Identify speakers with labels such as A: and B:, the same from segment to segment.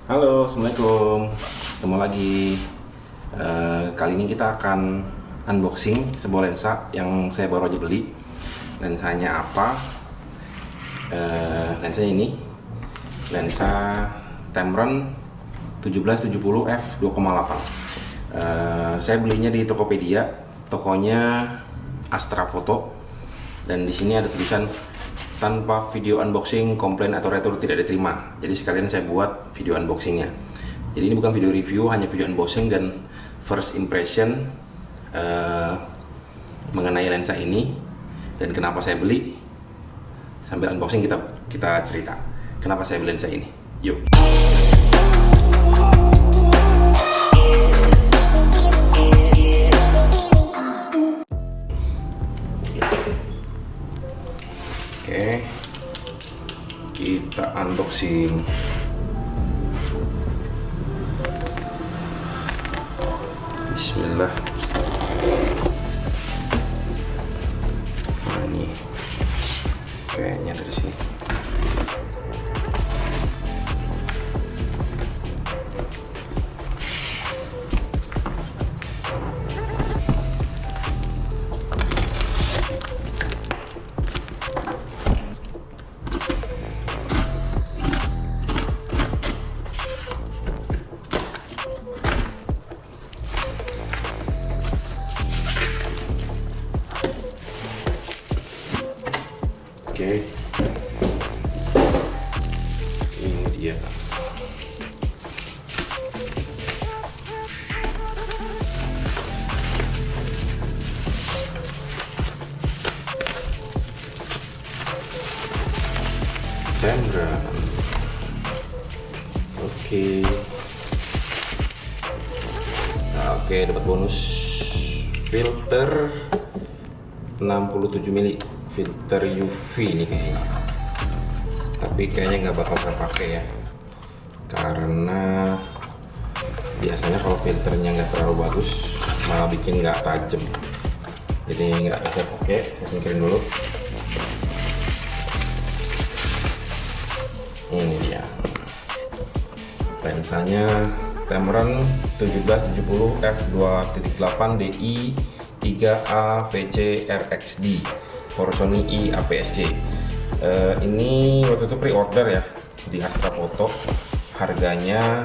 A: Halo, Assalamualaikum. Ketemu lagi. Kali ini kita akan unboxing sebuah lensa yang saya baru aja beli. Lensanya apa? Lensanya ini lensa Tamron 1770 f 2,8. Saya belinya di Tokopedia, tokonya Astra Foto. Dan di sini ada tulisan tanpa video unboxing, komplain atau retur tidak diterima. Jadi sekalian saya buat video unboxingnya. Jadi ini bukan video review, hanya video unboxing dan first impression mengenai lensa ini dan kenapa saya beli. Sambil unboxing kita cerita kenapa saya beli lensa ini. Yuk. Oke, kita unboxing. Bismillah. Nah, ini kayaknya dari sini. Oke, ini dia. Tamron. Oke. Nah, oke, dapat bonus filter 67 mili. Filter UV ini kayaknya, tapi kayaknya nggak bakal saya pakai ya, karena biasanya kalau filternya nggak terlalu bagus malah bikin nggak tajam, jadi nggak saya pakai. Saya singkirin dulu. Ini dia lensanya, Tamron 1770 f 2.8 DI 3A VC RXD for Sony I APS-C. Ini waktu itu pre-order ya di Astra Foto. Harganya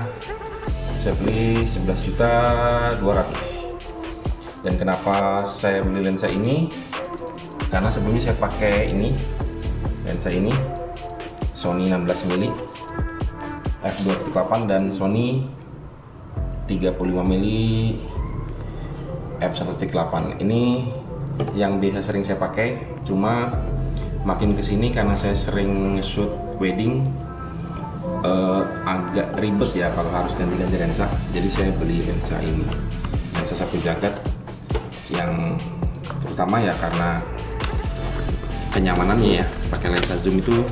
A: saya beli 11.200.000. Dan kenapa saya beli lensa ini? Karena sebelumnya saya pakai ini, lensa ini Sony 16 mili f2.8 dan Sony 35 mili f1.8. Ini yang biasa sering saya pakai, cuma makin kesini karena saya sering shoot wedding agak ribet ya kalau harus ganti-ganti lensa. Jadi saya beli lensa ini, lensa sapu jagat, yang terutama ya karena kenyamanannya ya. Pakai lensa zoom itu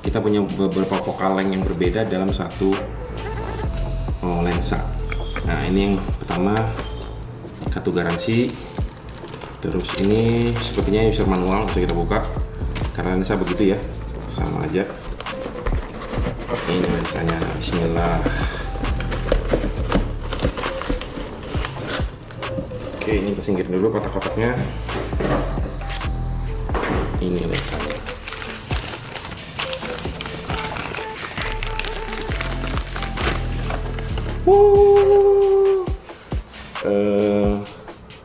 A: kita punya beberapa focal length yang berbeda dalam satu lensa. Nah, ini yang pertama, kartu garansi. Terus ini sepertinya user manual, bisa kita buka karena lensa begitu ya, sama aja. Ini lensanya, bismillah. Oke, ini kita singkirin dulu kotak-kotaknya. Ini lensanya.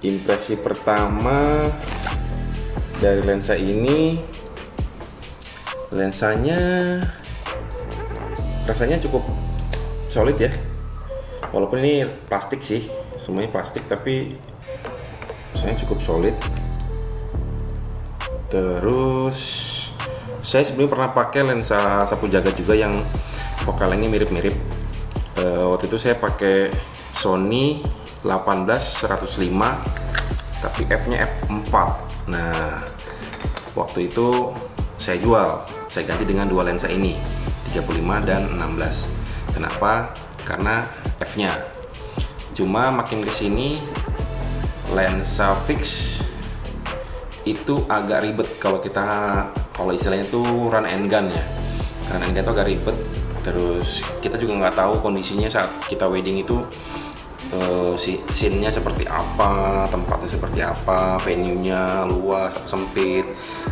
A: Impresi pertama dari lensa ini, lensanya rasanya cukup solid ya, walaupun ini plastik sih, semuanya plastik, tapi rasanya cukup solid. Terus saya sebelumnya pernah pakai lensa sapu jagat juga yang focal lengthnya mirip-mirip. Waktu itu saya pakai Sony 18-105 tapi f-nya f4. Nah, waktu itu saya jual, saya ganti dengan dua lensa ini, 35 dan 16. Kenapa? Karena f-nya. Cuma makin kesini lensa fix itu agak ribet kalau istilahnya itu run and gun ya. karena ini tuh agak ribet. Terus kita juga nggak tahu kondisinya saat kita wedding itu si scene-nya seperti apa, tempatnya seperti apa, venue-nya luas atau sempit,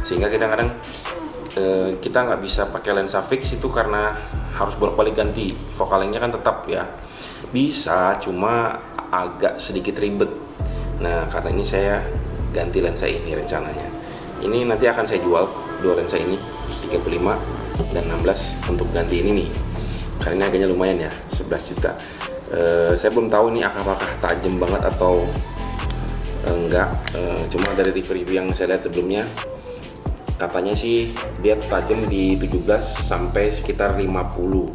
A: sehingga kadang-kadang kita nggak bisa pakai lensa fix itu karena harus bolak-balik ganti. Vokalingnya kan tetap ya bisa, cuma agak sedikit ribet. Nah karena ini saya ganti lensa ini rencananya. Ini nanti akan saya jual dua lensa ini, 35 dan 16 untuk ganti ini nih. Karena ini harganya lumayan ya, 11 juta. Saya belum tahu ini apakah tajam banget atau enggak. Cuma dari review-review yang saya lihat sebelumnya, katanya sih dia tajam di 17 sampai sekitar 50.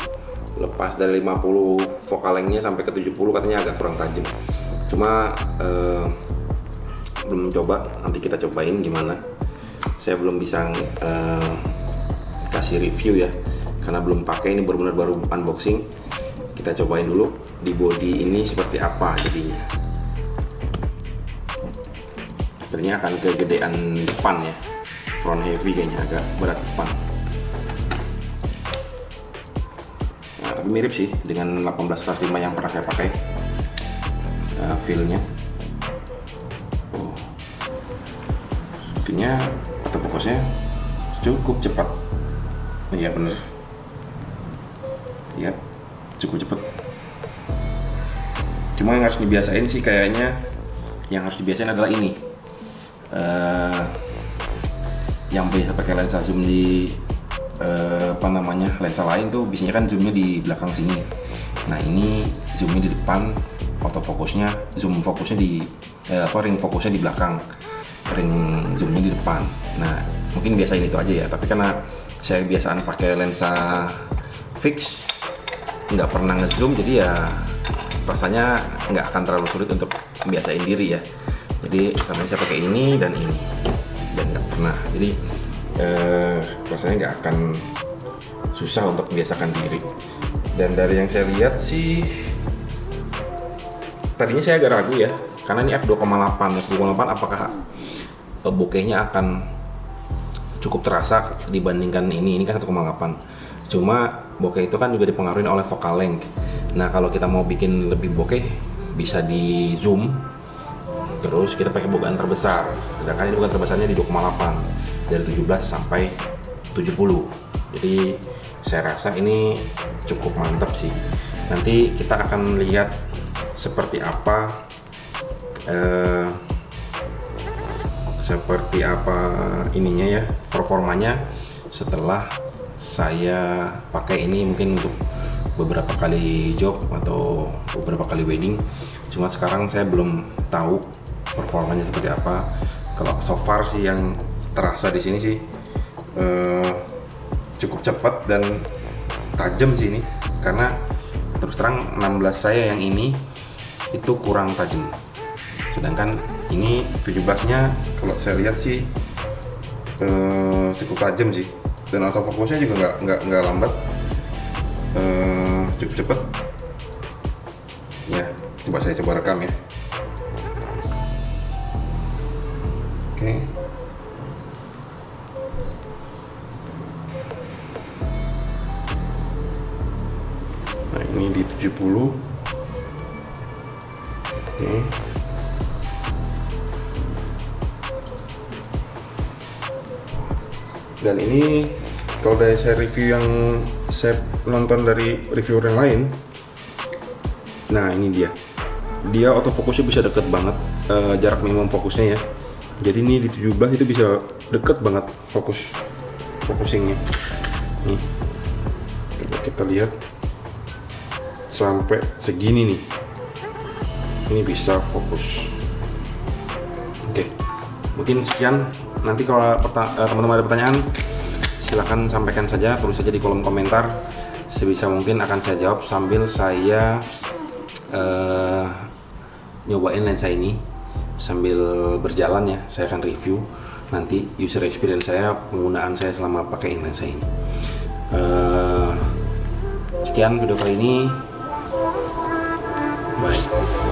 A: Lepas dari 50 focal length-nya sampai ke 70 katanya agak kurang tajam. Cuma belum coba, nanti kita cobain gimana. Saya belum bisa kasih review ya, karena belum pakai, ini benar-benar baru unboxing. Kita cobain dulu di body ini seperti apa jadinya. Sebenarnya akan kegedean depan ya, front heavy kayaknya, agak berat depan. Nah, tapi mirip sih dengan 18/5 yang pernah saya pakai. Feel-nya sepertinya autofocusnya cukup cepat. Iya bener ya, cukup cepat. Cuma yang harus dibiasain sih kayaknya, yang harus dibiasain adalah ini, yang biasa pakai lensa zoom di lensa lain tuh biasanya kan zoomnya di belakang sini. Nah ini zoomnya di depan, autofokusnya, zoom fokusnya di ring fokusnya di belakang, ring zoomnya di depan. Nah mungkin biasain itu aja ya, tapi karena saya biasaan pakai lensa fix, nggak pernah ngezoom, jadi ya rasanya nggak akan terlalu sulit untuk biasain diri ya. Jadi sama saya pakai ini dan nggak pernah, jadi rasanya nggak akan susah untuk biasakan diri. Dan dari yang saya lihat sih, tadinya saya agak ragu ya, karena ini f2,8 apakah bokehnya akan cukup terasa dibandingkan ini kan 1,8. Cuma bokeh itu kan juga dipengaruhi oleh focal length. Nah kalau kita mau bikin lebih bokeh, bisa di zoom, terus kita pakai bukaan terbesar. Sedangkan ini bukaan terbesarnya di 2,8, dari 17 sampai 70. Jadi saya rasa ini cukup mantap sih. Nanti kita akan lihat seperti apa ininya ya, performanya setelah saya pakai ini, mungkin untuk beberapa kali job atau beberapa kali wedding. Cuma sekarang saya belum tahu performanya seperti apa. Kalau so far sih yang terasa di sini sih cukup cepat dan tajam sih ini, karena terus terang 16 saya yang ini itu kurang tajam, sedangkan ini 17-nya kalau saya lihat sih cukup tajam sih, dan autofokusnya juga nggak lambat, cukup cepet ya. Saya coba rekam ya. Oke. Nah ini di 70. Oke. Dan ini kalau dari saya review yang saya nonton dari reviewer yang lain, nah ini dia autofokusnya bisa deket banget, jarak minimum fokusnya ya. Jadi ini di 17 itu bisa deket banget focusingnya. Nih coba kita lihat sampai segini nih, ini bisa fokus. Oke, mungkin sekian. Nanti kalau teman-teman ada pertanyaan, silahkan sampaikan saja, tulis saja di kolom komentar. Sebisa mungkin akan saya jawab sambil saya nyobain lensa ini sambil berjalan ya. Saya akan review nanti user experience saya, penggunaan saya selama pakai lensa ini. Sekian video kali ini, bye.